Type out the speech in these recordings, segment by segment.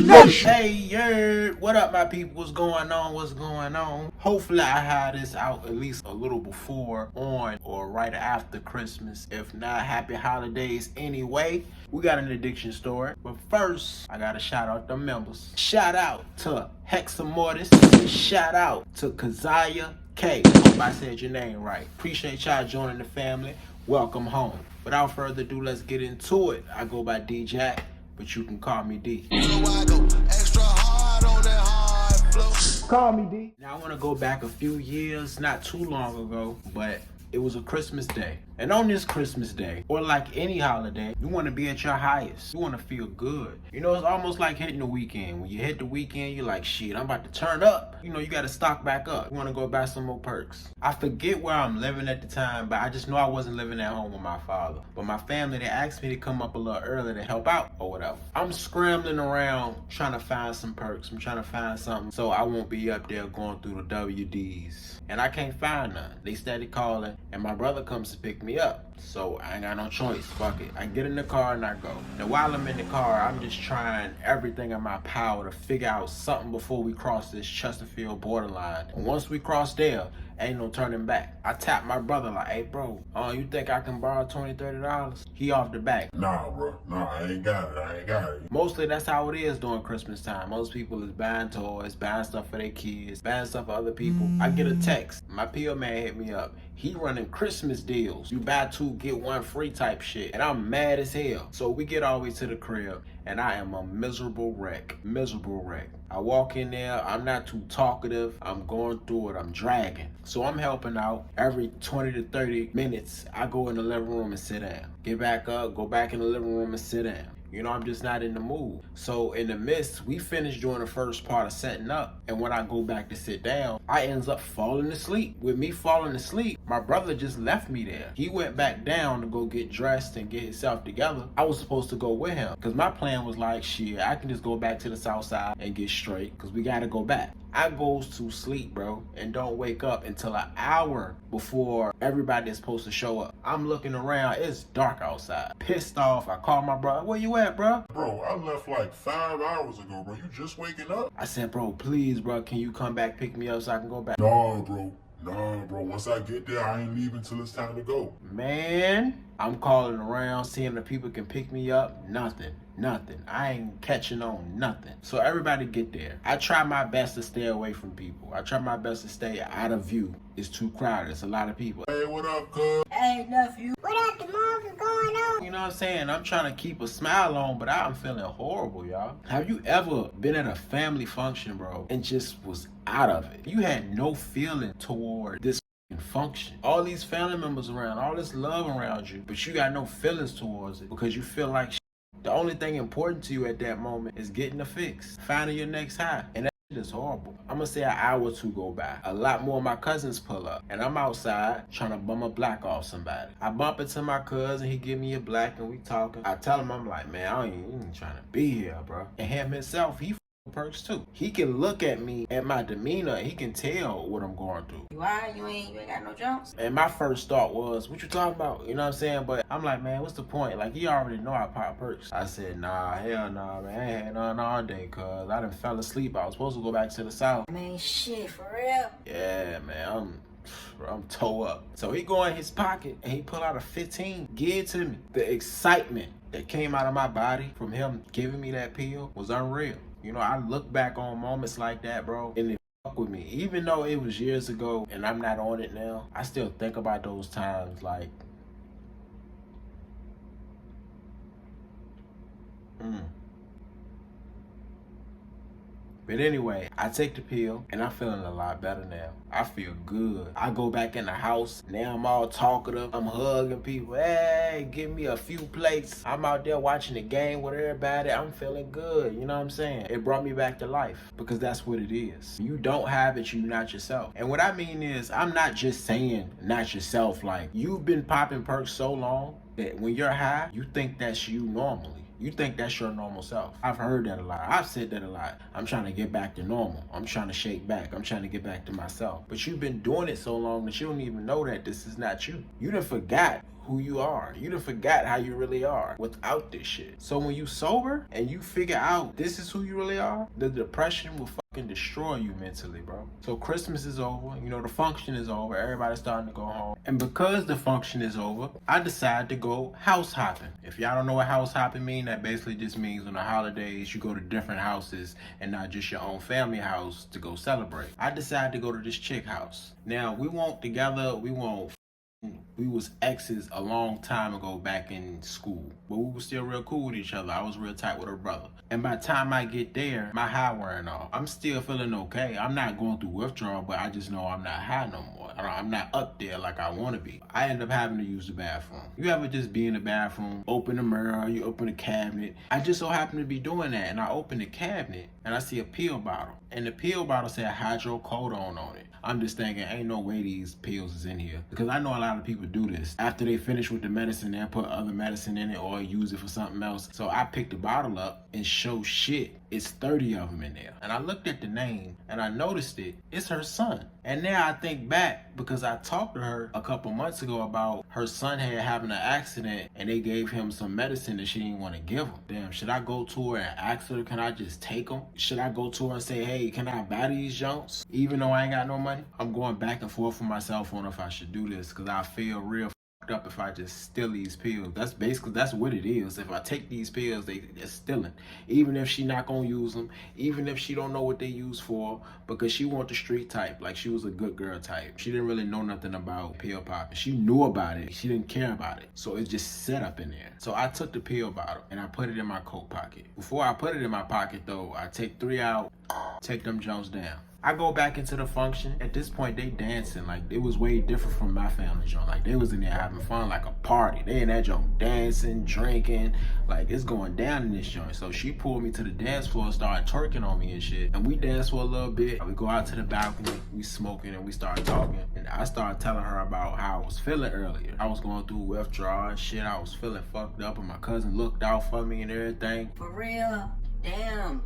Nation. Hey, what up, my people? What's going on? What's going on? Hopefully, I have this out at least a little before, on, or right after Christmas. If not, happy holidays anyway. We got an addiction story, but first, I gotta shout out the members. Shout out to Hexamortis. Shout out to Keziah K. Hope I said your name right. Appreciate y'all joining the family. Welcome home. Without further ado, let's get into it. I go by D Jack, but you can call me D. So I go extra hard on that hard flow. Call me D. Now I want to go back a few years, not too long ago, but it was a Christmas day. And on this Christmas day, or like any holiday, you want to be at your highest. You want to feel good. You know, it's almost like hitting the weekend. When you hit the weekend, you're like, shit, I'm about to turn up. You know, you got to stock back up. You want to go buy some more perks. I forget where I'm living at the time, but I just know I wasn't living at home with my father. But my family, they asked me to come up a little early to help out or whatever. I'm scrambling around trying to find some perks. I'm trying to find something so I won't be up there going through the WDs. And I can't find none. They started calling, and my brother comes to pick me up. So I ain't got no choice. Fuck it. I get in the car and I go. Now while I'm in the car, I'm just trying everything in my power to figure out something before we cross this Chesterfield borderline. And once we cross there, ain't no turning back. I tap my brother like, hey bro, you think I can borrow $20, $30? He off the back. Nah, bro. Nah, I ain't got it. Mostly that's how it is during Christmas time. Most people is buying toys, buying stuff for their kids, buying stuff for other people. I get a text. My PO man hit me up. He running Christmas deals. You buy two, get one free type shit. And I'm mad as hell. So we get all the way to the crib, and I am a miserable wreck. Miserable wreck. I walk in there, I'm not too talkative. I'm going through it, I'm dragging. So I'm helping out. Every 20 to 30 minutes, I go in the living room and sit down. Get back up, go back in the living room and sit down. You know, I'm just not in the mood. So in the midst, we finished doing the first part of setting up. And when I go back to sit down, I ends up falling asleep. With me falling asleep, my brother just left me there. He went back down to go get dressed and get himself together. I was supposed to go with him because my plan was like, shit, I can just go back to the south side and get straight because we got to go back. I goes to sleep, bro, and don't wake up until an hour before everybody is supposed to show up. I'm looking around, it's dark outside. Pissed off, I call my brother, where you at, bro? Bro, I left like 5 hours ago, bro. You just waking up? I said, bro, please, bro, can you come back, pick me up so I can go back? Nah, bro. Once I get there, I ain't leaving till it's time to go. Man, I'm calling around, seeing if people can pick me up. Nothing. I ain't catching on nothing. So everybody get there. I try my best to stay away from people. I try my best to stay out of view. It's too crowded. It's a lot of people. Hey, what up, cuz? Hey, nephew. What up, the mom? What's going on? You know what I'm saying? I'm trying to keep a smile on, but I'm feeling horrible, y'all. Have you ever been at a family function, bro, and just was out of it? You had no feeling toward this function. All these family members around, all this love around you, but you got no feelings towards it because you feel like the only thing important to you at that moment is getting a fix, finding your next high. And that shit is horrible. I'm gonna say an hour or two go by. A lot more of my cousins pull up, and I'm outside trying to bum a black off somebody. I bump into my cousin, he give me a black, and we talking. I tell him, I'm like, man, I ain't even trying to be here, bro. And him himself, he perks too. He can look at me, at my demeanor, and he can tell what I'm going through. Why? You ain't got no jumps? And my first thought was, what you talking about? You know what I'm saying? But I'm like, man, what's the point? Like, he already know I pop perks. I said, nah, hell nah, man. I ain't had none all day, cuz I done fell asleep. I was supposed to go back to the south. I mean, shit, for real? Yeah, man, I'm toe up. So he go in his pocket and he pull out a 15, give it to me. The excitement that came out of my body from him giving me that pill was unreal. You know, I look back on moments like that, bro, and it fuck with me. Even though it was years ago and I'm not on it now, I still think about those times like, But anyway, I take the pill and I'm feeling a lot better now. I feel good. I go back in the house. Now I'm all talkative. I'm hugging people. Hey, give me a few plates. I'm out there watching the game with everybody. I'm feeling good. You know what I'm saying? It brought me back to life because that's what it is. You don't have it, you not yourself. And what I mean is, I'm not just saying not yourself. Like, you've been popping perks so long that when you're high, you think that's you normally. You think that's your normal self. I've heard that a lot. I've said that a lot. I'm trying to get back to normal. I'm trying to shake back. I'm trying to get back to myself. But you've been doing it so long that you don't even know that this is not you. You done forgot who you are. You done forgot how you really are without this shit. So when you sober and you figure out this is who you really are, the depression will fucking destroy you mentally, bro. So Christmas is over, you know, the function is over, everybody's starting to go home. And because the function is over, I decided to go house hopping. If y'all don't know what house hopping mean, that basically just means on the holidays you go to different houses and not just your own family house to go celebrate. I decided to go to this chick house. Now we won't together, we was exes a long time ago back in school, but we were still real cool with each other. I was real tight with her brother. And by the time I get there, my high wearing off. I'm still feeling okay. I'm not going through withdrawal, but I just know I'm not high no more. I'm not up there like I want to be. I end up having to use the bathroom. You ever just be in the bathroom, open the mirror, you open the cabinet. I just so happen to be doing that, and I open the cabinet, and I see a pill bottle. And the pill bottle said hydrocodone on it. I'm just thinking, ain't no way these pills is in here. Because I know a lot of people do this. After they finish with the medicine, they'll put other medicine in it or use it for something else. So I picked the bottle up and show shit. It's 30 of them in there. And I looked at the name and I noticed it. It's her son. And now I think back because I talked to her a couple months ago about her son having an accident and they gave him some medicine that she didn't want to give him. Damn, should I go to her and ask her, can I just take them? Should I go to her and say, hey, can I buy these junks? Even though I ain't got no money? I'm going back and forth with myself on if I should do this because I feel real up if I just steal these pills. That's what it is. If I take these pills, they're stealing. Even if she not gonna use them, even if she don't know what they use for, because she want the street type, like she was a good girl type. She didn't really know nothing about pill popping. She knew about it, she didn't care about it. So it's just set up in there. So I took the pill bottle and I put it in my coat pocket. Before I put it in my pocket though, I take 3 out, take them Jones down. I go back into the function. At this point, they dancing. Like, it was way different from my family joint. Like, they was in there having fun like a party. They in that joint dancing, drinking. Like, it's going down in this joint. So she pulled me to the dance floor and started twerking on me and shit. And we danced for a little bit. We go out to the balcony, we smoking, and we started talking. And I started telling her about how I was feeling earlier. I was going through withdrawal and shit. I was feeling fucked up, and my cousin looked out for me and everything. For real? Damn,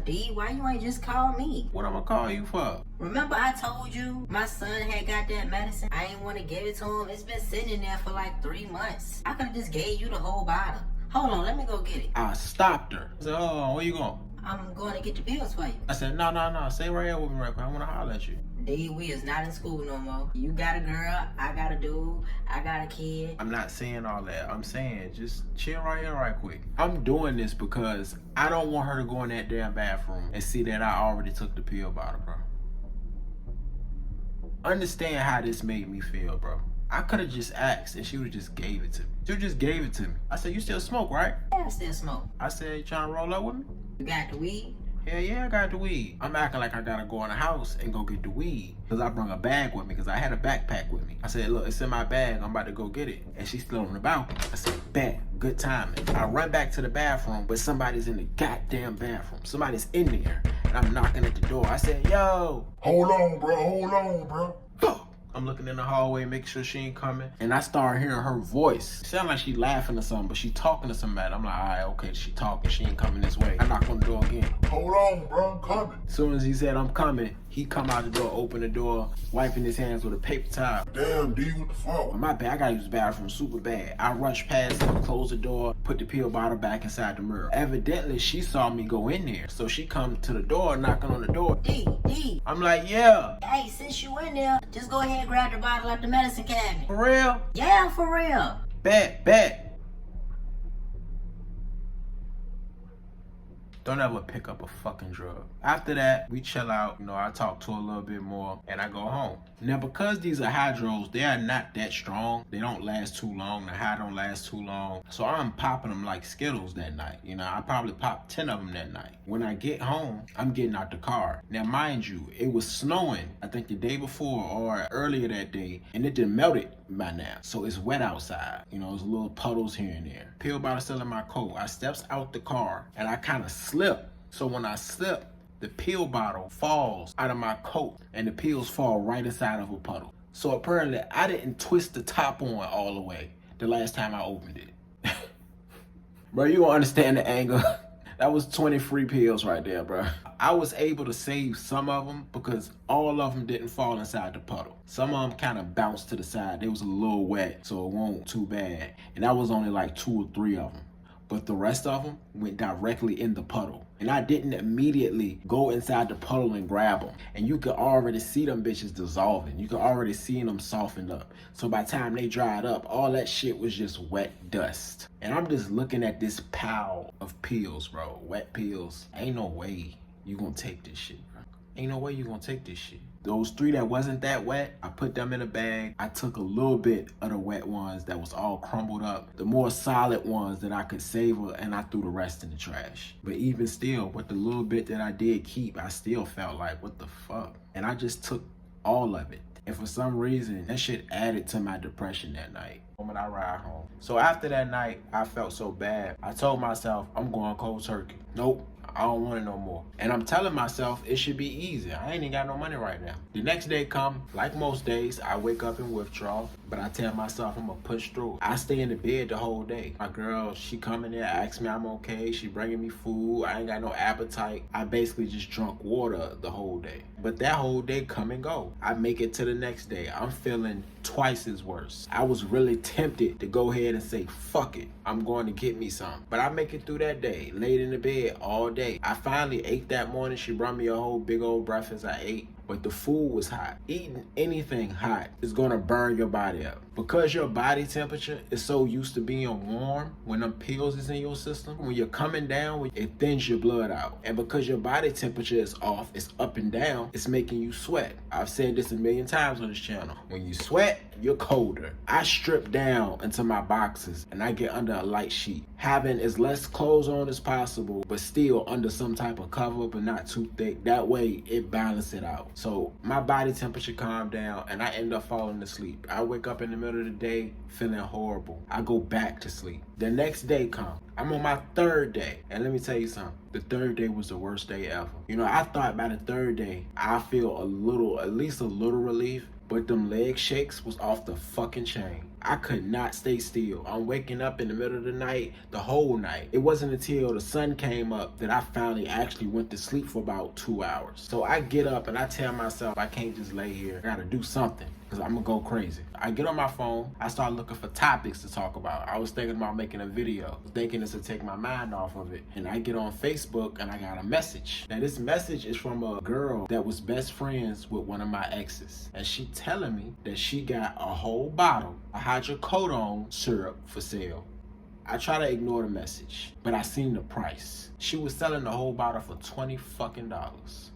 D, why you ain't just call me? What I'm gonna call you for? Remember I told you my son had got that medicine? I ain't want to give it to him. It's been sitting in there for like 3 months. I could've just gave you the whole bottle. Hold on, let me go get it. I stopped her. I said, oh, where you going? I'm going to get the pills for you. I said, no, stay right here with me right quick. I wanna holler at you. D, we is not in school no more. You got a girl, I got a dude, I got a kid. I'm not saying all that. I'm saying just chill right here right quick. I'm doing this because I don't want her to go in that damn bathroom and see that I already took the pill bottle, bro. Understand how this made me feel, bro. I could have just asked and she would have just gave it to me. She just gave it to me. I said, you still smoke, right? Yeah, I still smoke. I said, you trying to roll up with me? You got the weed? Hell yeah, I got the weed. I'm acting like I gotta go in the house and go get the weed. Cause I brought a bag with me, cause I had a backpack with me. I said, look, it's in my bag, I'm about to go get it. And she's still on the balcony. I said, bet, good timing. I run back to the bathroom, but somebody's in the goddamn bathroom. Somebody's in there, and I'm knocking at the door. I said, yo. Hold on, bro. Fuck. I'm looking in the hallway, making sure she ain't coming. And I start hearing her voice. It sound like she laughing or something, but she talking to somebody. I'm like, all right, okay, she talking. She ain't coming this way. I knock on the door again. Hold on, bro, I'm coming. As soon as he said, I'm coming, he come out the door, open the door, wiping his hands with a paper towel. Damn, D, what the fuck? My bad, I gotta use the bathroom super bad. I rush past him, close the door, put the pill bottle back inside the mirror. Evidently, she saw me go in there. So she come to the door, knocking on the door. D. I'm like, yeah. Hey, since you in there, just go ahead and grab the bottle out the medicine cabinet. For real? Yeah, for real. Bet. Don't ever pick up a fucking drug. After that, we chill out. You know, I talk to her a little bit more and I go home. Now, because these are hydros, they are not that strong. They don't last too long. The high don't last too long. So I'm popping them like Skittles that night. You know, I probably popped 10 of them that night. When I get home, I'm getting out the car. Now, mind you, it was snowing, I think the day before or earlier that day, and it done melted by now. So it's wet outside. You know, there's little puddles here and there. Pill bottle still in my coat. I steps out the car and I kind of slip. So when I slip, the pill bottle falls out of my coat and the pills fall right inside of a puddle. So apparently I didn't twist the top on all the way the last time I opened it. Bro, you don't understand the anger That was 20 free pills right there, bro. I was able to save some of them because all of them didn't fall inside the puddle. Some of them kind of bounced to the side. They was a little wet, so it wasn't too bad. And that was only like 2 or 3 of them. But the rest of them went directly in the puddle. And I didn't immediately go inside the puddle and grab them. And you could already see them bitches dissolving. You could already see them softened up. So by the time they dried up, all that shit was just wet dust. And I'm just looking at this pile of pills, bro. Wet pills. Ain't no way you gonna take this shit, bro. Ain't no way you gonna take this shit. Those 3 that wasn't that wet, I put them in a bag. I took a little bit of the wet ones that was all crumbled up. The more solid ones that I could savor, and I threw the rest in the trash. But even still, with the little bit that I did keep, I still felt like, what the fuck? And I just took all of it. And for some reason, that shit added to my depression that night. When I ride home. So after that night, I felt so bad. I told myself, I'm going cold turkey. Nope. I don't want it no more. And I'm telling myself it should be easy. I ain't even got no money right now. The next day come, like most days, I wake up in withdrawal, but I tell myself I'm gonna push through. I stay in the bed the whole day. My girl, she come in there, asks me I'm okay. She bringing me food. I ain't got no appetite. I basically just drunk water the whole day. But that whole day come and go. I make it to the next day. I'm feeling twice as worse. I was really tempted to go ahead and say, fuck it, I'm going to get me some. But I make it through that day, laid in the bed all day. I finally ate that morning. She brought me a whole big old breakfast. I ate. But the food was hot. Eating anything hot is gonna burn your body up. Because your body temperature is so used to being warm, when them pills is in your system, when you're coming down, it thins your blood out. And because your body temperature is off, it's up and down, it's making you sweat. I've said this a million times on this channel. When you sweat, you're colder. I strip down into my boxes and I get under a light sheet, having as less clothes on as possible, but still under some type of cover, but not too thick. That way it balances it out. So my body temperature calmed down and I end up falling asleep. I wake up in the middle of the day feeling horrible. I go back to sleep. The next day comes. I'm on my 3rd day. And let me tell you something. The 3rd day was the worst day ever. You know, I thought by the 3rd day, I feel at least a little relief. But them leg shakes was off the fucking chain. I could not stay still. I'm waking up in the middle of the night, the whole night. It wasn't until the sun came up that I finally actually went to sleep for about 2 hours. So I get up and I tell myself I can't just lay here. I gotta do something because I'm gonna go crazy. I get on my phone. I start looking for topics to talk about. I was thinking about making a video, thinking this would take my mind off of it. And I get on Facebook and I got a message. Now this message is from a girl that was best friends with one of my exes. And she telling me that she got a whole bottle of hydrocodone syrup for sale. I try to ignore the message, but I seen the price. She was selling the whole bottle for $20 fucking. That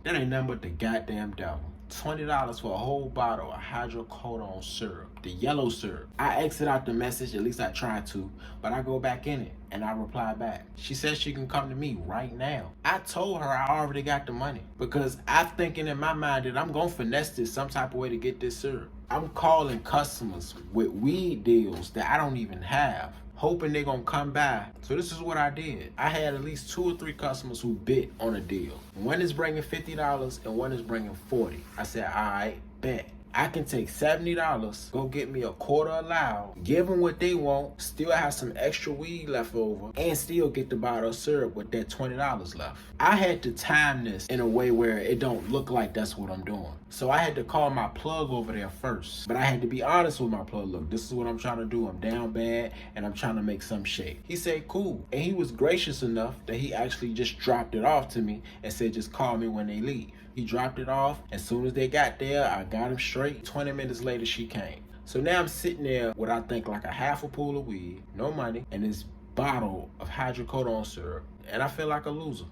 ain't nothing but the goddamn devil. $20 for a whole bottle of hydrocodone syrup, the yellow syrup. I exit out the message, at least I try to, but I go back in it and I reply back. She says she can come to me right now. I told her I already got the money because I'm thinking in my mind that I'm gonna finesse this some type of way to get this syrup. I'm calling customers with weed deals that I don't even have, hoping they're gonna come by. So this is what I did. I had at least 2 or 3 customers who bid on a deal. One is bringing $50 and one is bringing $40. I said, all right, bet. I can take $70, go get me a quarter of loud, give them what they want, still have some extra weed left over, and still get the bottle of syrup with that $20 left. I had to time this in a way where it don't look like that's what I'm doing. So I had to call my plug over there first. But I had to be honest with my plug. Look, this is what I'm trying to do. I'm down bad and I'm trying to make some shake. He said, cool. And he was gracious enough that he actually just dropped it off to me and said, just call me when they leave. He dropped it off. As soon as they got there, I got him straight. 20 minutes later, she came. So now I'm sitting there with, I think, like a half a pool of weed, no money, and this bottle of hydrocodone syrup. And I feel like a loser.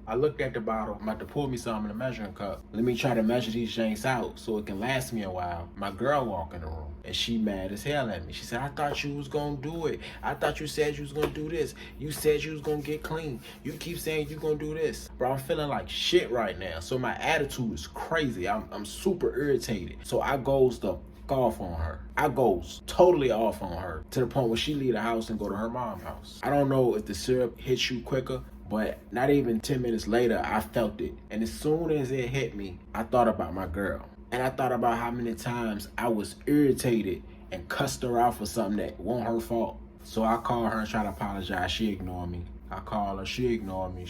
I looked at the bottle. I'm about to pour me some in a measuring cup. Let me try to measure these drinks out so it can last me a while. My girl walked in the room and she mad as hell at me. She said, I thought you was gonna do it. I thought you said you was gonna do this. You said you was gonna get clean. You keep saying you gonna do this. Bro, I'm feeling like shit right now. So my attitude is crazy. I'm super irritated. So I goes the off on her. I goes totally off on her to the point where she leave the house and go to her mom's house. I don't know if the syrup hits you quicker, but not even 10 minutes later, I felt it. And as soon as it hit me, I thought about my girl. And I thought about how many times I was irritated and cussed her out for something that wasn't her fault. So I called her and tried to apologize. She ignored me. I call her, she ignore me.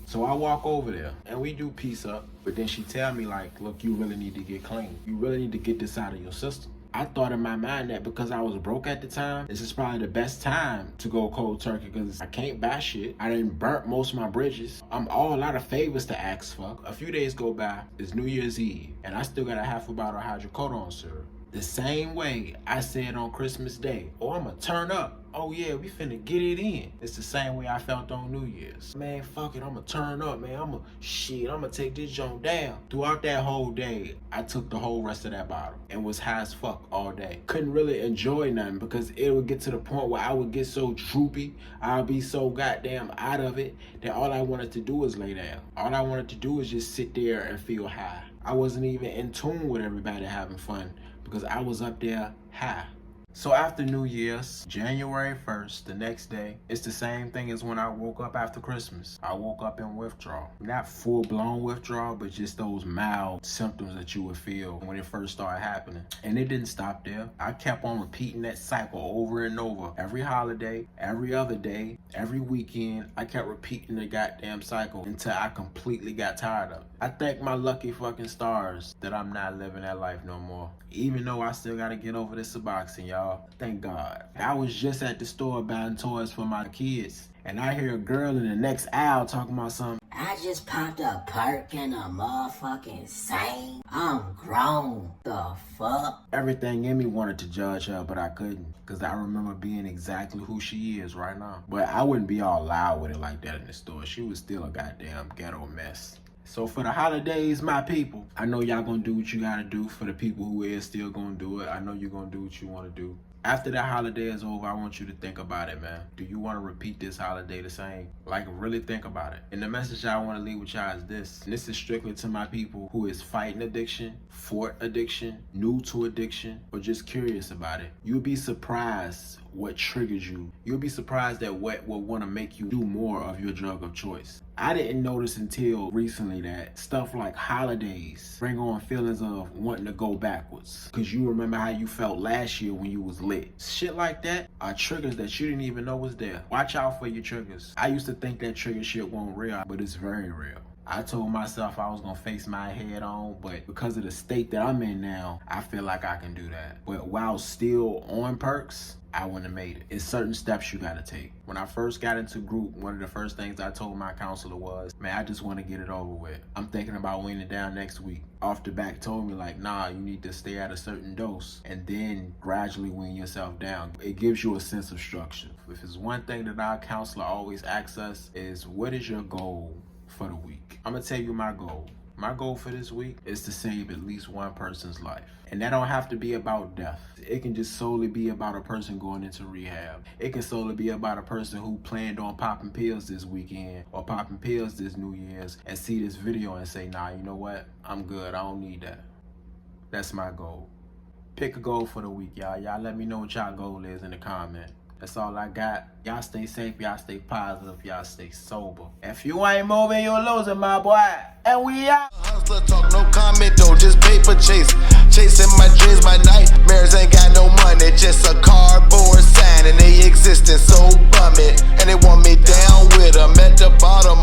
So I walk over there and we do peace up. But then she tell me like, look, you really need to get clean. You really need to get this out of your system. I thought in my mind that because I was broke at the time, this is probably the best time to go cold turkey because I can't buy shit. I done burnt most of my bridges. I'm all out of favors to ask for. A few days go by, it's New Year's Eve, and I still got a half a bottle of hydrocodone syrup. The same way I said on Christmas Day, oh, I'ma turn up. Oh yeah, we finna get it in. It's the same way I felt on New Year's. Man, fuck it, I'ma turn up, man. I'ma take this joint down. Throughout that whole day, I took the whole rest of that bottle and was high as fuck all day. Couldn't really enjoy nothing because it would get to the point where I would get so droopy, I'll be so goddamn out of it that all I wanted to do was lay down. All I wanted to do was just sit there and feel high. I wasn't even in tune with everybody having fun because I was up there high. So after New Year's, January 1st, the next day, it's the same thing as when I woke up after Christmas. I woke up in withdrawal. Not full-blown withdrawal, but just those mild symptoms that you would feel when it first started happening. And it didn't stop there. I kept on repeating that cycle over and over. Every holiday, every other day, every weekend, I kept repeating the goddamn cycle until I completely got tired of it. I thank my lucky fucking stars that I'm not living that life no more. Even though I still gotta get over this Suboxone, y'all. Thank God. I was just at the store buying toys for my kids, and I hear a girl in the next aisle talking about something. I just popped a perk and a motherfucking same. I'm grown. The fuck? Everything in me wanted to judge her, but I couldn't, because I remember being exactly who she is right now. But I wouldn't be all loud with it like that in the store. She was still a goddamn ghetto mess. So for the holidays, my people, I know y'all gonna do what you gotta do. For the people who is still gonna do it, I know you're gonna do what you wanna do. After that holiday is over, I want you to think about it, man. Do you want to repeat this holiday the same? Like, really think about it. And the message I want to leave with y'all is this. And this is strictly to my people who is fighting addiction, fought addiction, new to addiction, or just curious about it. You'll be surprised what triggers you. You'll be surprised at what will want to make you do more of your drug of choice. I didn't notice until recently that stuff like holidays bring on feelings of wanting to go backwards. Because you remember how you felt last year when you was lit. Shit like that are triggers that you didn't even know was there. Watch out for your triggers. I used to think that trigger shit wasn't real, but it's very real. I told myself I was gonna face my head on, but because of the state that I'm in now, I feel like I can do that. But while still on perks, I wouldn't have made it. It's certain steps you gotta take. When I first got into group, one of the first things I told my counselor was, man, I just wanna get it over with. I'm thinking about weaning down next week. Off the back told me like, nah, you need to stay at a certain dose and then gradually wean yourself down. It gives you a sense of structure. If it's one thing that our counselor always asks us is, what is your goal for the week? I'm gonna tell you my goal. My goal for this week is to save at least one person's life. And that don't have to be about death. It can just solely be about a person going into rehab. It can solely be about a person who planned on popping pills this weekend or popping pills this New Year's and see this video and say, nah, you know what? I'm good. I don't need that. That's my goal. Pick a goal for the week, y'all. Y'all let me know what y'all goal is in the comment. That's all I got. Y'all stay safe, y'all stay positive, y'all stay sober. If you ain't moving, you're losing, my boy. And we out. Hustler talk, no comment though, just paper chase. Chasing my dreams, my nightmares ain't got no money. Just a cardboard sign and they existing so bumming. And they want me down with them at the bottom